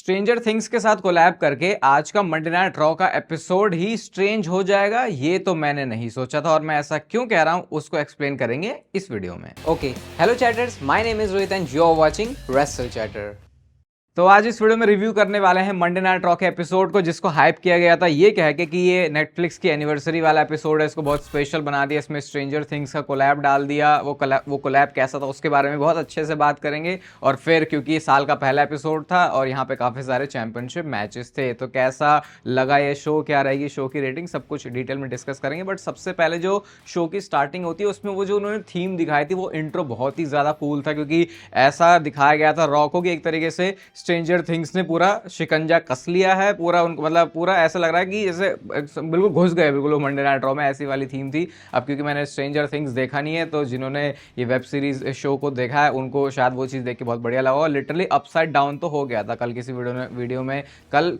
Stranger things के साथ collab करके आज का मंडे नाइट रॉ का एपिसोड ही स्ट्रेंज हो जाएगा, ये तो मैंने नहीं सोचा था। और मैं ऐसा क्यों कह रहा हूं उसको एक्सप्लेन करेंगे इस वीडियो में। Okay, hello chatters, my name is Rohit and you're watching Wrestle Chatter. तो आज इस वीडियो में रिव्यू करने वाले हैं मंडे नाइट रॉ के एपिसोड को, जिसको हाइप किया गया था ये कह के कि ये नेटफ्लिक्स की एनिवर्सरी वाला एपिसोड है, इसको बहुत स्पेशल बना दिया, इसमें स्ट्रेंजर थिंग्स का कोलैब डाल दिया। वो कोलैब कैसा था उसके बारे में बहुत अच्छे से बात करेंगे। और फिर क्योंकि साल का पहला एपिसोड था और यहाँ पे काफ़ी सारे चैंपियनशिप मैचेस थे, तो कैसा लगा ये शो, क्या रहेगी शो की रेटिंग, सब कुछ डिटेल में डिस्कस करेंगे। बट सबसे पहले जो शो की स्टार्टिंग होती है उसमें वो जो उन्होंने थीम दिखाई थी वो इंट्रो बहुत ही ज़्यादा कूल था, क्योंकि ऐसा दिखाया गया था रॉ को कि एक तरीके से स्ट्रेंजर थिंग्स ने पूरा शिकंजा कस लिया है, पूरा उनको मतलब पूरा ऐसा लग रहा है कि जैसे बिल्कुल घुस गए बिल्कुल मंडे नाइट रॉ में, ऐसी वाली थीम थी। अब क्योंकि मैंने स्ट्रेंजर थिंग्स देखा नहीं है, तो जिन्होंने ये वेब सीरीज शो को देखा है उनको शायद वो चीज़ देख के बहुत बढ़िया लगा। और लिटरली अपसाइड डाउन तो हो गया था कल किसी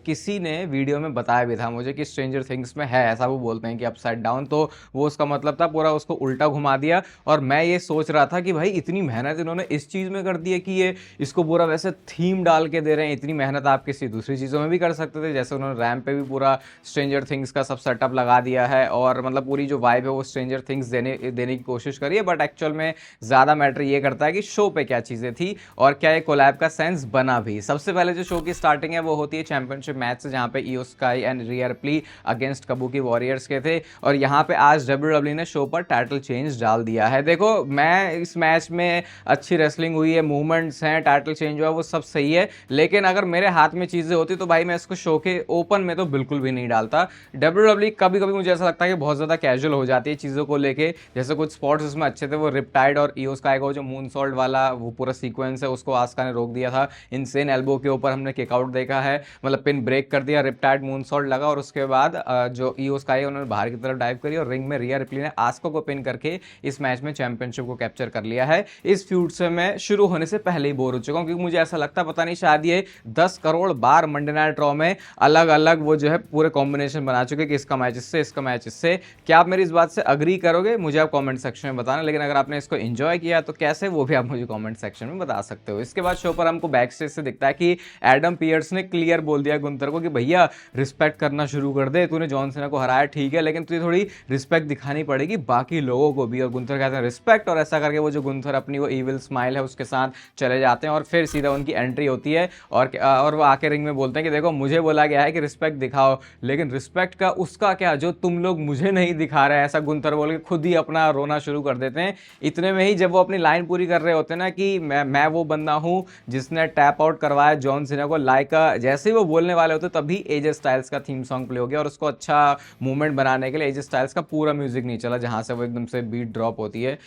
किसी ने वीडियो में बताया भी था मुझे कि स्ट्रेंजर थिंग्स में है ऐसा, वो बोलते हैं कि अपसाइड डाउन, तो वो उसका मतलब था पूरा उसको उल्टा घुमा दिया। और मैं ये सोच रहा था कि भाई इतनी मेहनत इन्होंने इस चीज़ में कर दी है कि ये इसको पूरा वैसे थीम डाल के दे रहे हैं। इतनी मेहनत आप किसी दूसरी चीज़ों में भी कर सकते थे, जैसे उन्होंने रैम्प पे भी पूरा स्ट्रेंजर थिंग्स का सब सेटअप लगा दिया है और मतलब पूरी जो वाइब है वो स्ट्रेंजर थिंग्स देने की कोशिश करी है। बट एक्चुअल में ज़्यादा मैटर ये करता है कि शो पे क्या चीज़ें थी और क्या एक कोलैब का सेंस बना भी। सबसे पहले जो शो की स्टार्टिंग है वो होती है चैंपियनशिप मैच से, जहाँ पे Iyo Sky and Rhea Ripley against Kabuki Warriors के थे। और यहाँ पे आज WWE ने शो पर टाइटल चेंज डाल दिया है। देखो, मैं इस मैच में अच्छी रेसलिंग हुई है, मूवमेंट्स हैं, टाइटल चेंज हुआ है, वो सब सही है, लेकिन अगर मेरे हाथ में चीज़ें होती तो भाई मैं इसको शो के ओपन में तो बिल्कुल भी नहीं डालता। WWE कभी कभी मुझे ऐसा लगता है कि बहुत ज़्यादा कैजुअल हो जाती है चीज़ों को लेके। जैसे कुछ स्पॉट्स उसमें अच्छे थे, वो रिपटाइड और ईओ स्काई का जो मून सॉल्ट वाला वो पूरा सीक्वेंस है उसको आस्का ने रोक दिया था। इनसेन एल्बो के ऊपर हमने किकआउट देखा है, मतलब पिन ब्रेक कर दिया, रिपटाइड मून सॉल्ट लगा और उसके बाद जो ईओ स्काई उन्होंने बाहर की तरफ डाइव करी और रिंग में रिया रिप्ली ने आस्का को पिन करके इस मैच में चैंपियनशिप को कैप्चर कर लिया है। इस फ्यूड से मैं शुरू होने से पहले ही बोर हो चुका हूँ, क्योंकि मुझे ऐसा लगता पता नहीं शायद ये 10 करोड़ बार मंडे नाइट रॉ में अलग अलग वो जो है पूरे कॉम्बिनेशन बना चुके कि इसका मैच इससे, इसका मैच इससे। क्या आप मेरी इस बात से अग्री करोगे मुझे आप कमेंट सेक्शन में बताना, लेकिन अगर आपने इसको एंजॉय किया तो कैसे, वो भी आप मुझे कमेंट सेक्शन में बता सकते हो। इसके बाद शो पर हमको बैक स्टेज से दिखता है कि एडम पियर्स ने क्लियर बोल दिया गुंथर को कि भैया रिस्पेक्ट करना शुरू कर दे, तूने जॉन सीना को हराया ठीक है, लेकिन तुझे थोड़ी रिस्पेक्ट दिखानी पड़ेगी बाकी लोगों को भी। और गुंथर कहते हैं रिस्पेक्ट, और ऐसा करके वो जो गुंथर अपनी वो ईविल स्माइल है उसके साथ चले जाते हैं और फिर सीधा उनकी एंट्री होती है और वो आके रिंग में बोलते हैं कि देखो मुझे बोला गया है कि रिस्पेक्ट दिखाओ, लेकिन रिस्पेक्ट का उसका क्या जो तुम लोग मुझे नहीं दिखा रहे, ऐसा गुंथर बोल के खुद ही अपना रोना शुरू कर देते हैं। इतने में ही जब वो अपनी लाइन पूरी कर रहे होते हैं ना कि मैं वो बंदा हूं जिसने टैप आउट करवाया जॉन सीना को, जैसे ही वो बोलने वाले होते तभी एजे स्टाइल्स का थीम सॉन्ग प्ले हो गया और उसको अच्छा मूवमेंट बनाने के लिए एजे स्टाइल्स का पूरा म्यूजिक नहीं चला, जहां से वो एकदम से बीट ड्रॉप होती है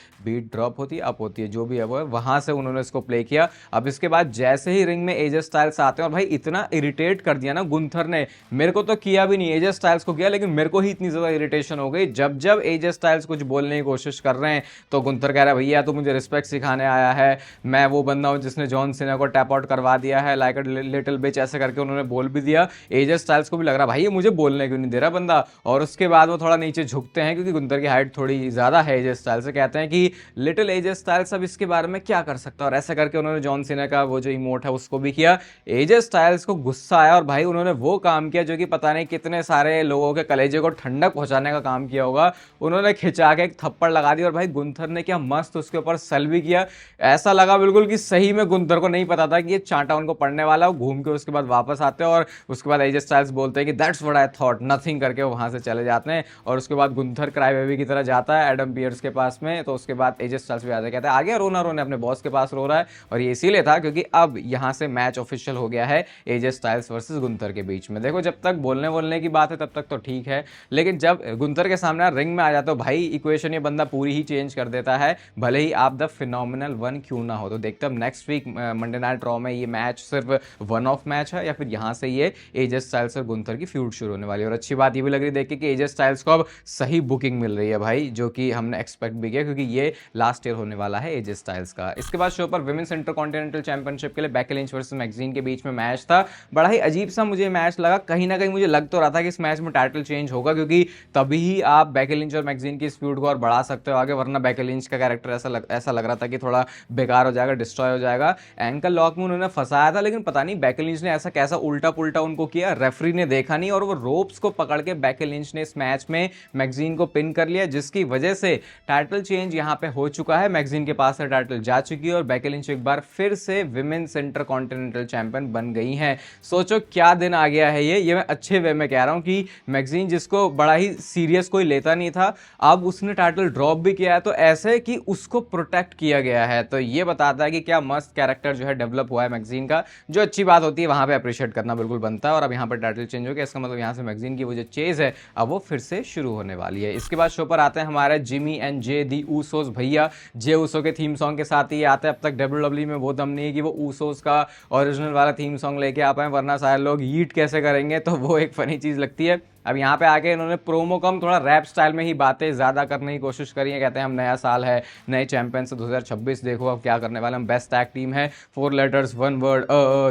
अप होती है जो भी है वो है, वहां से उन्होंने इसको प्ले किया। अब इसके बाद जैसे ही रिंग में एजे स्टाइल्स आते हैं और भाई इतना इरिटेट कर दिया ना गुंथर ने, मेरे को तो किया भी नहीं, एजे स्टाइल्स को किया, लेकिन मेरे को ही इतनी ज्यादा इरिटेशन हो गई जब एजे स्टाइल्स कुछ बोलने की कोशिश कर रहे हैं तो गुंथर कह रहा है भैया तो मुझे रिस्पेक्ट सिखाने आया है, मैं वो बंदा हूं जिसने जॉन सीना को टैप आउट करवा दिया है लाइक अ लिटिल बिच, ऐसे करके उन्होंने बोल भी दिया। एजे स्टाइल्स को भी लग रहा भाई ये मुझे बोलने क्यों नहीं दे रहा बंदा, और उसके बाद वो थोड़ा नीचे झुकते हैं क्योंकि गुंथर की हाइट थोड़ी ज्यादा है एजे स्टाइल्स से, कहते हैं कि लिटिल एजे स्टाइल्स अब इसके बारे में क्या कर सकता है, और ऐसा करके उन्होंने जॉन सीना का वो जो इमोट है उसको भी किया। एजे स्टाइल्स को गुस्सा आया और भाई उन्होंने वो काम किया जो कि पता नहीं कितने सारे लोगों के कलेजे को ठंडक पहुंचाने का काम किया होगा। उन्होंने खिंचा के एक थप्पड़ लगा दिया और भाई गुंथर ने क्या मस्त उसके ऊपर सल भी किया। ऐसा लगा बिल्कुल कि सही में गुंथर को नहीं पता था कि ये चांटा उनको पड़ने वाला, वो घूम के उसके बाद वापस आते हैं और उसके बाद एजे स्टाइल्स बोलते हैं कि that's what I thought, nothing करके वो वहां से चले जाते हैं। और उसके बाद गुंथर क्राई बेबी की तरह जाता है एडम पियर्स के पास में, तो उसके बाद एजे स्टाइल्स भी आते कहते हैं आगे रोना रोने अपने बॉस के पास रो रहा है, और ये इसीलिए था क्योंकि अब यहां से मैच ऑफिशियल हो गया है एजे स्टाइल्स वर्सेस गुंथर के बीच में। देखो जब तक बोलने की बात है तब तक तो ठीक है, लेकिन जब गुंथर के सामने रिंग में आ जाते हो भाई इक्वेशन ये बंदा पूरी ही चेंज कर देता है, भले ही आप द फिनोमिनल वन क्यों ना हो। तो देखते हैं next week Monday Night Raw में ये मैच सिर्फ वन ऑफ मैच है या फिर यहां से ये एजे स्टाइल्स और गुंथर की फ्यूड शुरू होने वाली है। और अच्छी बात ये भी लग रही है देख के कि एजे स्टाइल्स को अब सही बुकिंग मिल रही है भाई, जो कि हमने एक्सपेक्ट भी किया क्योंकि ये लास्ट ईयर होने वाला है एजे स्टाइल्स का। इसके बाद शो पर विमेंस इंटरकॉन्टिनेंटल चैंपियनशिप के लिए Becky Lynch versus versus magazine के बीच में मैच था। बड़ा ही अजीब सा मुझे मैच लगा, कहीं ना कहीं मुझे लग तो रहा था कि इस मैच में टाइटल चेंज होगा, क्योंकि तभी ही आप बेकी लिंच और मैगजीन की स्पीड को और बढ़ा सकते हो आगे, वरना बेकी लिंच का कैरेक्टर ऐसा लग रहा था कि थोड़ा बेकार हो जाएगा, डिस्ट्रॉय हो जाएगा। एंकल लॉक में उन्होंने फंसाया था, लेकिन पता नहीं बेकी लिंच ने ऐसा कैसा उल्टा पुल्टा उनको किया, रेफरी ने देखा नहीं और वो रोप्स को पकड़ के बेकी लिंच ने इस मैच में मैगजीन को पिन कर लिया, जिसकी वजह से टाइटल चेंज यहां पे हो चुका है। मैगजीन के पास से टाइटल जा चुकी है और बेकी लिंच एक बार फिर से विमेन्स इंटर कॉन्टिनेंटल चैंपियन बन गई हैं। सोचो क्या दिन आ गया है ये मैं अच्छे वे में कह रहा हूं कि मैगजीन जिसको बड़ा ही सीरियस कोई लेता नहीं था, अब उसने टाइटल ड्रॉप भी किया है, तो ऐसे कि उसको प्रोटेक्ट किया गया है। तो ये बताता है कि क्या मस्त कैरेक्टर जो है डेवलप हुआ है मैगजीन का, जो अच्छी बात होती है वहां पे अप्रिशिएट करना बिल्कुल बनता है। और अब यहाँ पर टाइटल चेंज हो गया, इसका मतलब यहाँ से मैगजीन की वो जो चेज है अब वो फिर से शुरू होने वाली है। इसके बाद शो पर आते हैं हमारे Jimmy and J the Usos भैया। जे ऊसो के थीम सॉन्ग के साथ ही आते हैं। अब तक डब्ल्यूडब्ल्यूई में वो दम नहीं है कि वो ऊसोस का ओरिजिनल वाला थीम सॉन्ग लेके आ पाए, वरना सारे लोग ईट कैसे करेंगे, तो वो एक फनी चीज लगती है। अब यहाँ पे आके इन्होंने प्रोमो कम थोड़ा रैप स्टाइल में ही बातें ज़्यादा करने की कोशिश करी है। कहते हैं हम नया साल है, नए चैंपियन से 2026 देखो अब क्या करने वाले हम, बेस्ट टैग टीम है, 4 लेटर्स 1 वर्ड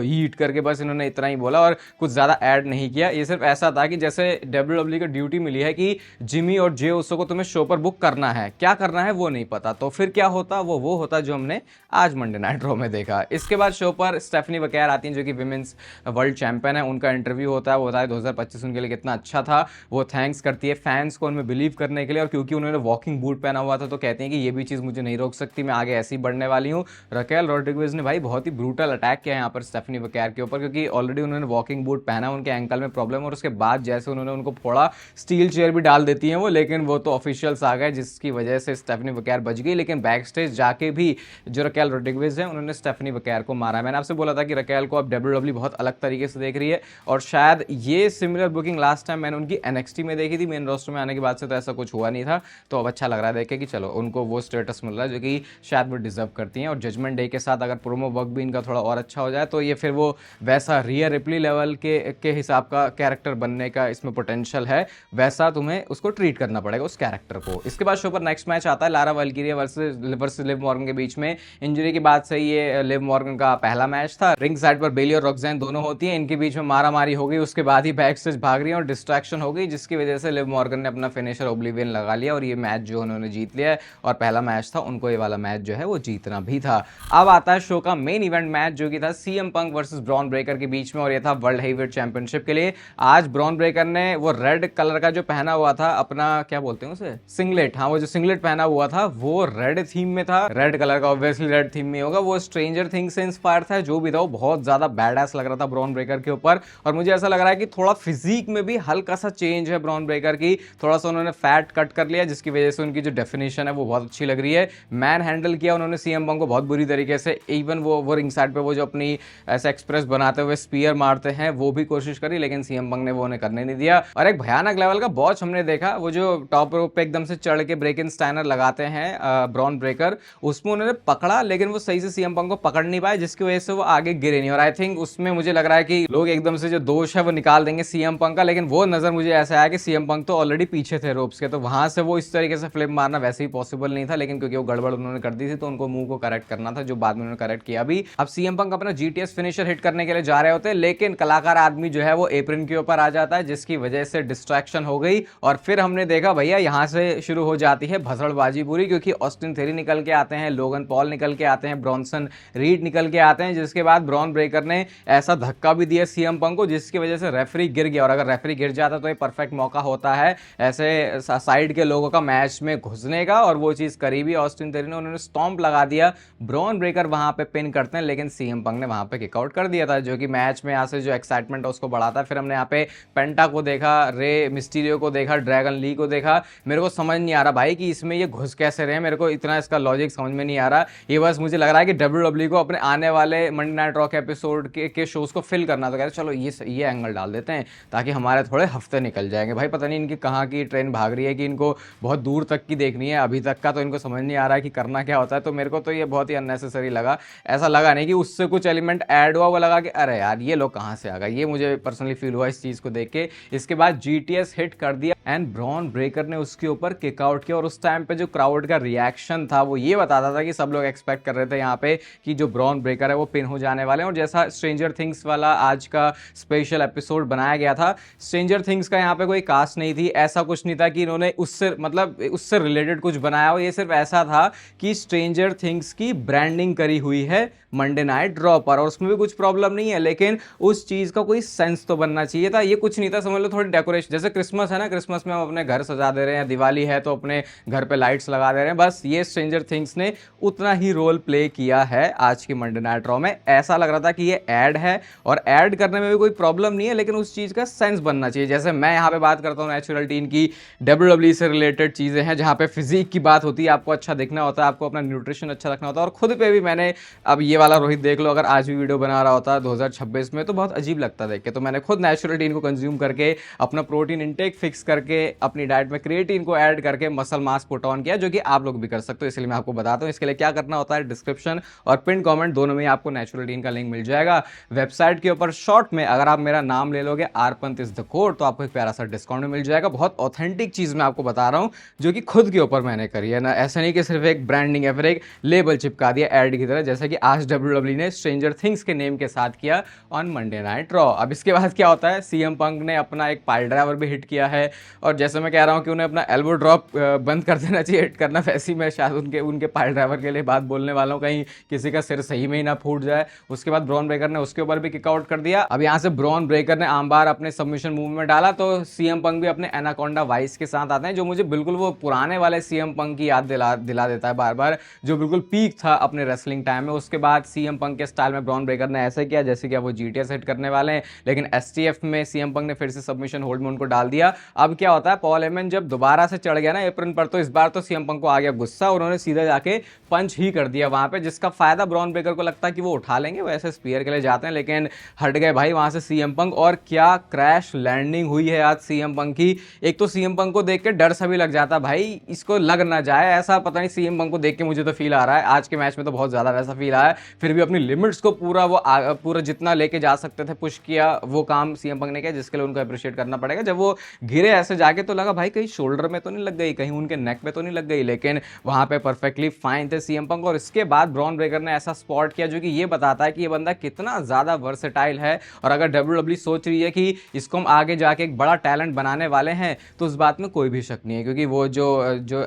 हीट करके बस इन्होंने इतना ही बोला और कुछ ज़्यादा ऐड नहीं किया। ये सिर्फ ऐसा था कि जैसे डब्ल्यूडब्ल्यूई को ड्यूटी मिली है कि जिमी और जे उसो को तुम्हें शो पर बुक करना है, क्या करना है वो नहीं पता, तो फिर क्या होता वो होता जो हमने आज मंडे नाइट रॉ में देखा। इसके बाद शो पर स्टेफनी वकैर आती हैं जो कि विमेंस वर्ल्ड चैंपियन है। उनका इंटरव्यू होता है, वो होता है 2025 उनके लिए कितना अच्छा था, वो थैंक्स करती है फैंस को उनमें बिलीव करने के लिए, और क्योंकि उन्होंने वॉकिंग बूट पहना हुआ था तो कहती हैं कि ये भी चीज़ मुझे नहीं रोक सकती, मैं आगे ऐसी बढ़ने वाली हूँ। रकेल रोड्रिगेज ने भाई बहुत ही ब्रूटल अटैक किया है यहाँ पर स्टेफनी वकैर के ऊपर, क्योंकि ऑलरेडी उन्होंने वॉकिंग बूट पहना, उनके एंकल में प्रॉब्लम, और उसके बाद जैसे उन्होंने उनको फोड़ा स्टील चेयर भी डाल देती हैं वो, लेकिन वो तो ऑफिशियल्स आ गए जिसकी वजह से स्टेफनी वकैर बच गई। लेकिन बैक स्टेज जाके भी जो रकेल रोड्रिगेज है उन्होंने स्टेफनी वकैर को मारा। मैंने आपसे बोला था कि रकेल को अब डब्ल्यूडब्ल्यूई बहुत अलग तरीके से देख रही है, और शायद ये सिमिलर बुकिंग लास्ट टाइम मैंने उनकी एनएक्सटी में देखी थी, मेन रोस्टर में आने के बाद से तो ऐसा कुछ हुआ नहीं था। तो अब अच्छा लग रहा है देख के कि चलो उनको वो स्टेटस मिल रहा है जो कि शायद वो डिजर्व करती हैं। और जजमेंट डे के साथ अगर प्रोमो वर्क भी इनका थोड़ा और अच्छा हो जाए तो ये फिर वो वैसा रिया रिप्ली लेवल के हिसाब का कैरेक्टर बनने का इसमें पोटेंशियल है, वैसा तुम्हें उसको ट्रीट करना पड़ेगा उस कैरेक्टर को। इसके बाद शो पर नेक्स्ट मैच आता है लारा वल्किरिया वर्सेस लिव मॉर्गन के बीच में। इंजरी के बाद से ये लिव मॉर्गन का पहला मैच था। रिंग साइड पर बेली और रॉक्सैन दोनों होती हैं, इनके बीच में मारा मारी हो गई, उसके बाद ही बैक स्टेज भाग रही है और डिस्ट्रैक्शन हो गई, जिसकी वजह से लिव मॉर्गन ने अपना फिनिशर ओब्लिवियन लगा लिया और ये मैच जो उन्होंने जीत लिया है। और पहला मैच था, उनको ये वाला मैच जो है वो जीतना भी था। अब आता है शो का मेन इवेंट मैच जो कि था CM Punk versus Bron Breakker के बीच में, और ये था वर्ल्ड हेवीवेट चैंपियनशिप के लिए। आज ब्रॉन ब्रेकर ने वो रेड कलर का जो पहना हुआ था अपना, क्या बोलते हैं उसे, सिंगलेट, हाँ वो जो सिंगलेट पहना हुआ था वो रेड थीम में था। रेड कलर का ऑब्वियसली रेड थीम में होगा, वो स्ट्रेंजर थिंग्स से इंस्पायर था, जो भी था वो बहुत ज्यादा बैडएस लग रहा था ब्रॉन ब्रेकर के ऊपर। और मुझे ऐसा लग रहा है कि थोड़ा फिजिक में भी हल्का सा चेंज है ब्रॉन ब्रेकर की, थोड़ा सा उन्होंने फैट कट कर लिया, जिसकी वजह से उनकी जो डेफिनेशन है वो बहुत अच्छी लग रही है। मैन हैंडल किया उन्होंने सीएम पंक को बहुत बुरी तरीके से, इवन वो रिंग साइड पे वो जो अपनी ऐसा एक्सप्रेस बनाते हुए स्पीयर मारते हैं वो भी कोशिश करी, लेकिन सीएम पंक ने वो उन्हें करने नहीं दिया। और एक भयानक लेवल का बॉच हमने देखा, वो जो टॉप रोप पे एकदम से चढ़ के ब्रेक इन स्टाइनर लगाते हैं ब्रॉन ब्रेकर, उसमें उन्होंने पकड़ा लेकिन वो सही से सीएम पंक को पकड़ नहीं पाए, जिसकी वजह से वो आगे गिरे नहीं। और आई थिंक उसमें मुझे लग रहा है कि लोग एकदम से जो दोष है वो निकाल देंगे सीएम पंक का, लेकिन वो नजर मुझे ऐसा आया कि सीएम पंक तो ऑलरेडी पीछे थे रोप्स के, तो वहां से वो इस तरीके से फ्लिप मारना वैसे ही पॉसिबल नहीं था, लेकिन क्योंकि वो गड़बड़ उन्होंने कर दी थी तो उनको मुंह को करेक्ट करना था, जो बाद में उन्होंने करेक्ट किया भी। अब सीएम पंक अपना जीटीएस फिनिशर हिट करने के लिए जा रहे होते हैं, लेकिन कलाकार आदमी जो है वो एप्रिन के ऊपर आ जाता है, जिसकी वजह से डिस्ट्रैक्शन हो गई। और फिर हमने देखा भैया यहाँ से शुरू हो जाती है भसड़बाजी पूरी, क्योंकि ऑस्टिन थेरी निकल के आते हैं, लोगन पॉल निकल के आते हैं, ब्रॉनसन रीड निकल के आते हैं, जिसके बाद ब्रॉन ब्रेकर ने ऐसा धक्का भी दिया सीएम पंक को जिसकी वजह से रेफरी गिर गया। और अगर रेफरी गिर जाता तो ये परफेक्ट मौका होता है ऐसे साइड के लोगों का मैच में घुसने का, और वो चीज करी भी ऑस्टिन थेरी ने, उन्होंने स्टॉम्प लगा दिया, ब्रॉन ब्रेकर वहां पे पिन करते हैं, लेकिन सीएम पंक ने वहां पे किकआउट कर दिया था, जो कि मैच में यहाँ से जो एक्साइटमेंट है उसको बढ़ाता है। फिर हमने यहाँ पे पेंटा को देखा, रे मिस्टीरियो को देखा, ड्रैगन ली को देखा। मेरे को समझ नहीं आ रहा भाई कि इसमें ये घुस कैसे रहे, मेरे को इतना इसका लॉजिक समझ में नहीं आ रहा। ये बस मुझे लग रहा है कि डब्ल्यूडब्ल्यूई को अपने आने वाले मंडे नाइट रॉ के एपिसोड के शोज को फिल करना, तो कह रहे चलो ये एंगल डाल देते हैं ताकि हमारे थोड़े हफ्ते निकल जाएंगे। भाई पता नहीं इनकी कहाँ की ट्रेन भाग रही है कि इनको बहुत दूर तक की देखनी है, अभी तक का तो इनको समझ नहीं आ रहा है कि करना क्या होता है। तो मेरे को तो ये बहुत ही अननेसेसरी लगा, ऐसा लगा नहीं कि उससे कुछ एलिमेंट ऐड हुआ, वो लगा कि अरे यार ये लोग कहाँ से आ गए, ये मुझे पर्सनली फील हुआ इस चीज़ को देख के। इसके बाद जीटीएस हिट कर दिया एंड ब्रॉन ब्रेकर ने उसके ऊपर किक आउट किया। और उस टाइम पे जो क्राउड का रिएक्शन था वो ये बताता था कि सब लोग एक्सपेक्ट कर रहे थे यहाँ पे कि जो ब्रॉन ब्रेकर है वो पिन हो जाने वाले हैं। और जैसा स्ट्रेंजर थिंग्स वाला आज का स्पेशल एपिसोड बनाया गया था, स्ट्रेंजर थिंग्स का यहाँ पे कोई कास्ट नहीं थी, ऐसा कुछ नहीं था कि इन्होंने उससे रिलेटेड कुछ बनाया हो। ये सिर्फ ऐसा था कि स्ट्रेंजर थिंग्स की ब्रांडिंग करी हुई है मंडे नाइट ड्रॉ पर, और उसमें भी कुछ प्रॉब्लम नहीं है, लेकिन उस चीज का कोई सेंस तो बनना चाहिए था। ये कुछ नहीं था, समझ लो थोड़ी डेकोरेशन, जैसे क्रिसमस है ना, क्रिसमस में हम अपने घर सजा दे रहे हैं, दिवाली है तो अपने घर पे लाइट्स लगा दे रहे हैं, बस ये स्ट्रेंजर थिंग्स ने उतना ही रोल प्ले किया है आज की मंडे नाइट ड्रॉ में। ऐसा लग रहा था कि ये ऐड है, और ऐड करने में भी कोई प्रॉब्लम नहीं है, लेकिन उस चीज का सेंस बनना चाहिए। जैसे मैं यहाँ पे बात करता हूँ नेचुरल टीन की, WWE से रिलेटेड चीजें हैं जहाँ पे फिजिक की बात होती है, आपको अच्छा दिखना होता है, आपको अपना न्यूट्रिशन अच्छा रखना होता है। और खुद पे भी मैंने, अब ये वाला रोहित देख लो, अगर आज भी वीडियो बना रहा होता 2026 में तो बहुत अजीब लगता देख के, तो मैंने खुद नेचुरल टीन को कंज्यूम करके अपना प्रोटीन इंटेक फिक्स करके अपनी डाइट में क्रिएटिन को ऐड करके मसल मास पुट ऑन किया, जो कि आप लोग भी कर सकते हो। इसलिए मैं आपको बताता हूँ इसके लिए क्या करना होता है। डिस्क्रिप्शन और पिन कमेंट दोनों में आपको नेचुरल टीन का लिंक मिल जाएगा। वेबसाइट के ऊपर शॉर्ट में अगर आप मेरा नाम ले लोगे आरपंत इज द कोड, तो आपको एक प्यारा सा डिस्काउंट मिल जाएगा। बहुत ऑथेंटिक चीज मैं आपको बता रहा हूँ जो कि खुद के ऊपर मैंने करी है ना, ऐसा नहीं कि सिर्फ एक ब्रांडिंग या फिर एक लेबल चिपका दिया ऐड की तरह, जैसे कि आज WWE ने स्ट्रेंजर थिंग्स के नेम के साथ किया ऑन मंडे नाइट रॉ। अब इसके बाद क्या होता है, सीएम पंक ने अपना एक पाइल ड्राइवर भी हिट किया है, और जैसे मैं कह रहा हूं कि उन्हें अपना एल्बो ड्रॉप बंद कर देना चाहिए हिट करना, वैसे ही मैं शायद उनके पाइल ड्राइवर के लिए बात बोलने वाला हूं, कहीं किसी का सिर सही में ही ना फूट जाए। उसके बाद ब्रॉन ब्रेकर ने उसके ऊपर भी किक आउट कर दिया। अब यहां से ब्रॉन ब्रेकर ने आमबार अपने सबमिशन मूव में डाला, तो सीएम पंक भी अपने एनाकोंडा वाइस के साथ आते हैं, जो मुझे बिल्कुल वो पुराने वाले सीएम पंक की याद दिला देता है बार बार, जो बिल्कुल पीक था अपने रेसलिंग टाइम में। उसके बाद सीएम पंक के स्टाइल में ब्रॉन ब्रेकर ने ऐसे किया जैसे कि वो जीटीएस हिट करने वाले हैं, लेकिन एसटीएफ में सीएम पंक ने फिर से सबमिशन होल्ड में उनको डाल दिया। अब क्या होता है, पॉल हेमन जब दोबारा से चढ़ गया ना एप्रन पर, तो इस बार तो सीएम पंक को आ गया गुस्सा, उन्होंने सीधा जाके पंच ही कर दिया वहां पे, जिसका फायदा ब्रॉन ब्रेकर को लगता है कि वो उठा लेंगे, वैसे स्पीयर के लिए जाते हैं, लेकिन हट गए भाई वहां से सीएम पंक। और क्या क्रैश लैंडिंग हुई है आज सीएम पंक की। एक तो सीएम पंक को देख के डर सा भी लग जाता भाई, इसको लग ना जाए, ऐसा पता नहीं सीएम पंक को देख के मुझे तो फील आ रहा है, आज के मैच में तो बहुत ज्यादा वैसा फील आया। फिर भी अपनी लिमिट्स को पूरा जितना लेके जा सकते थे पुश किया, वो काम सीएम पंक ने किया, जिसके लिए उनको अप्रिशिएट करना पड़ेगा। जब वो गिरे ऐसे जाके तो लगा भाई कहीं शोल्डर में तो नहीं लग गई, कहीं उनके नेक पे तो नहीं लग गई, लेकिन वहां पे परफेक्टली फाइन थे सीएम पंक। और इसके बाद ब्रॉन ब्रेकर ने ऐसा स्पॉट किया जो कि ये बताता है कि ये बंदा कितना ज्यादा वर्सेटाइल है, और अगर WWE सोच रही है कि इसको हम आगे जाके एक बड़ा टैलेंट बनाने वाले हैं तो उस बात में कोई भी शक नहीं है, क्योंकि वो जो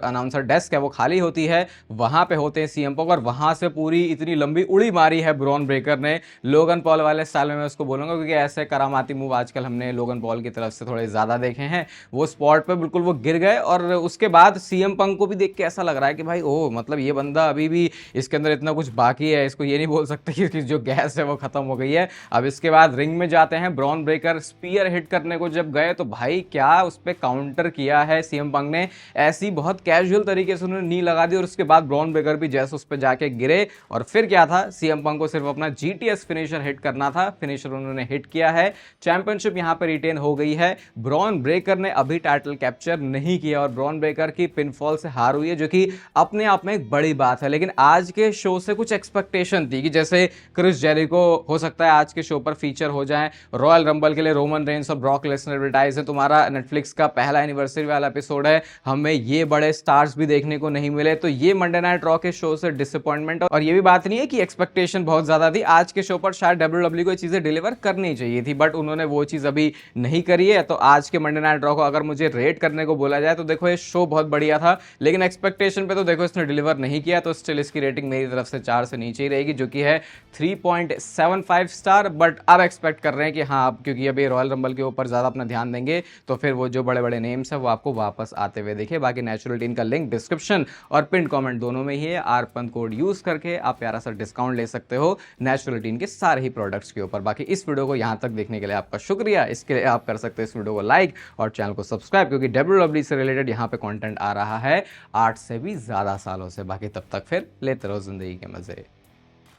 अनाउंसर डेस्क है वो खाली होती है, वहां पे होते हैं सीएम पंक, और वहां से पूरी इतनी लंबी उड़ी मारी है ब्रॉन ब्रेकर ने लोगन पॉल वाले स्टाइल में, मैं उसको बोलूंगा, क्योंकि ऐसे करामाती मूव आजकल हमने लोगन पॉल की तरफ से थोड़े ज्यादा देखे हैं। वो स्पॉट पे बिल्कुल वो गिर गए, और उसके बाद सीएम पंक को भी देख के ऐसा लग रहा है कि भाई ओह, मतलब ये बंदा अभी भी इसके अंदर इतना कुछ बाकी है, इसको ये नहीं बोल सकते कि जो गैस है वो खत्म हो गई है। अब इसके बाद रिंग में जाते हैं, ब्रॉन ब्रेकर स्पीयर हिट करने को जब गए तो भाई क्या उस पर काउंटर किया है सीएम पंक ने, ऐसी बहुत कैजुअल तरीके से उन्होंने नी लगा दी, और उसके बाद ब्रॉन ब्रेकर भी जैसे उस पर जाके गिरे, और फिर क्या था, सीएम पंक को सिर्फ अपना जीटीएस फिनिशर हिट करना था, फिनिशर उन्होंने हिट किया है, चैंपियनशिप यहां पर रिटेन हो गई है। ब्रॉन ब्रेकर ने अभी टाइटल कैप्चर नहीं किया, और ब्रॉन ब्रेकर की पिनफॉल से हार हुई है, जो कि अपने आप में एक बड़ी बात है। लेकिन आज के शो से कुछ एक्सपेक्टेशन थी कि जैसे क्रिस जेरिको हो सकता है आज के शो पर फीचर हो जाए, रॉयल रंबल के लिए रोमन रेंस और ब्रॉक लेसनर एडवर्टाइज है, तुम्हारा नेटफ्लिक्स का पहला एनिवर्सरी वाला एपिसोड है, हमें ये बड़े स्टार्स भी देखने को नहीं मिले, तो ये मंडे नाइट रॉ के शो से डिसअपॉइंटमेंट। और ये भी बात नहीं है कि एक्सपेक्टेशन बहुत ज्यादा थी, आज के शो पर शायद WWE को चीजें डिलीवर करनी चाहिए थी, बट उन्होंने वो चीज अभी नहीं करी है। तो आज के मंडे नाइट रॉ को अगर मुझे रेट करने को बोला जाए तो देखो ये शो बहुत बढ़िया था, लेकिन एक्सपेक्टेशन पे तो देखो इसने डिलीवर नहीं किया, तो स्टिल इसकी रेटिंग मेरी तरफ से 4 से नीचे ही रहेगी, जो कि है 3.75 स्टार। बट अब एक्सपेक्ट कर रहे हैं कि हाँ, क्योंकि अभी रॉयल रंबल के ऊपर ज्यादा अपना ध्यान देंगे, तो फिर वो जो बड़े बड़े नेम्स है वो आपको वापस आते हुए देखे। बाकी नेचुरल टीन का लिंक डिस्क्रिप्शन और पिन कमेंट दोनों में ही है, आरपंत कोड यूज करके आप प्यारा सा डिस्काउंट ले सकते हो नेचुरल टीन के सारे ही प्रोडक्ट्स के ऊपर। बाकी इस वीडियो को यहां तक देखने के लिए आपका शुक्रिया, इसके लिए आप कर सकते हो इस वीडियो को लाइक और चैनल को सब्सक्राइब, क्योंकि WWE से रिलेटेड यहाँ पे कंटेंट आ रहा है 8 से भी ज्यादा सालों से। बाकी तब तक फिर लेते रहो जिंदगी के मजे।